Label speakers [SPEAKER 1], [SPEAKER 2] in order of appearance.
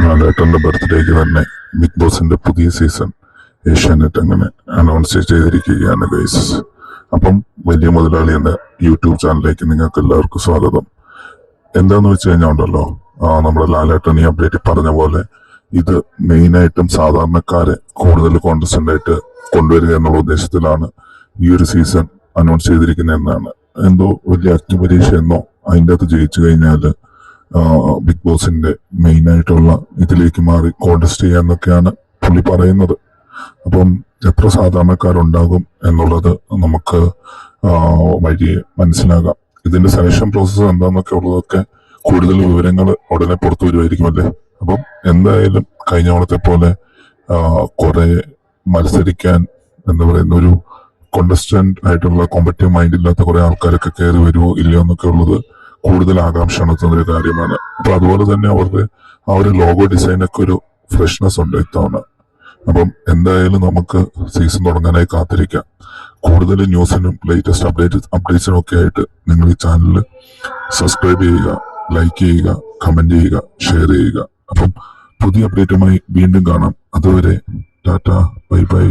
[SPEAKER 1] ലാലേട്ടന്റെ ബർത്ത്ഡേക്ക് തന്നെ ബിഗ് ബോസിന്റെ പുതിയ സീസൺ ഏഷ്യാനെറ്റ് അങ്ങനെ അനൗൺസ് ചെയ്തിരിക്കുകയാണ് ഗൈസ്. അപ്പം വലിയ മുതലാളി എന്ന യൂട്യൂബ് ചാനലിലേക്ക് നിങ്ങൾക്ക് എല്ലാവർക്കും സ്വാഗതം. എന്താന്ന് വെച്ച് കഴിഞ്ഞാൽ ഉണ്ടല്ലോ, നമ്മുടെ ലാലേട്ടൻ ഈ അപ്ഡേറ്റ് പറഞ്ഞ പോലെ ഇത് മെയിനായിട്ടും സാധാരണക്കാരെ കൂടുതൽ കോൺടസ്റ്റന്റ് ആയിട്ട് കൊണ്ടുവരിക എന്നുള്ള ഉദ്ദേശത്തിലാണ് ഈ ഒരു സീസൺ അനൗൺസ് ചെയ്തിരിക്കുന്നതെന്നാണ്. എന്തോ വലിയ അഗ്നിപരീക്ഷ എന്നോ അതിൻ്റെ അകത്ത് ജയിച്ചു കഴിഞ്ഞാൽ ബിഗ് ബോസിന്റെ മെയിൻ ആയിട്ടുള്ള ഇതിലേക്ക് മാറി കോൺടെസ്റ്റ് ചെയ്യാന്നൊക്കെയാണ് പുള്ളി പറയുന്നത്. അപ്പം എത്ര സാധാരണക്കാരുണ്ടാകും എന്നുള്ളത് നമുക്ക് വഴിയെ മനസ്സിലാകാം. ഇതിന്റെ സെലക്ഷൻ പ്രോസസ്സ് എന്താന്നൊക്കെ ഉള്ളതൊക്കെ കൂടുതൽ വിവരങ്ങൾ ഉടനെ പുറത്തു വരുമായിരിക്കുമല്ലേ. അപ്പം എന്തായാലും കഴിഞ്ഞ തവണത്തെ പോലെ കുറെ മത്സരിക്കാൻ എന്താ പറയുന്ന ഒരു കോണ്ടസ്റ്റന്റ് ആയിട്ടുള്ള കോമ്പറ്റീവ് മൈൻഡ് ഇല്ലാത്ത കുറെ ആൾക്കാരൊക്കെ കയറി വരുമോ ഇല്ലയോ എന്നൊക്കെ ഉള്ളത് കൂടുതൽ ആകാംക്ഷ നടത്തുന്ന ഒരു കാര്യമാണ്. അപ്പൊ അതുപോലെ തന്നെ അവരുടെ ആ ഒരു ലോഗോ ഡിസൈനൊക്കെ ഒരു ഫ്രഷ്നെസ് ഉണ്ട് ഇത്തവണ. അപ്പം എന്തായാലും നമുക്ക് സീസൺ തുടങ്ങാനായി കാത്തിരിക്കാം. കൂടുതൽ ന്യൂസിനും ലേറ്റസ്റ്റ് അപ്ഡേറ്റ്സിനും ഒക്കെ ആയിട്ട് നിങ്ങൾ ഈ ചാനൽ സബ്സ്ക്രൈബ് ചെയ്യുക, ലൈക്ക് ചെയ്യുക, കമന്റ് ചെയ്യുക, ഷെയർ ചെയ്യുക. അപ്പം പുതിയ അപ്ഡേറ്റുമായി വീണ്ടും കാണാം. അതുവരെ ടാറ്റ, ബൈ ബൈ.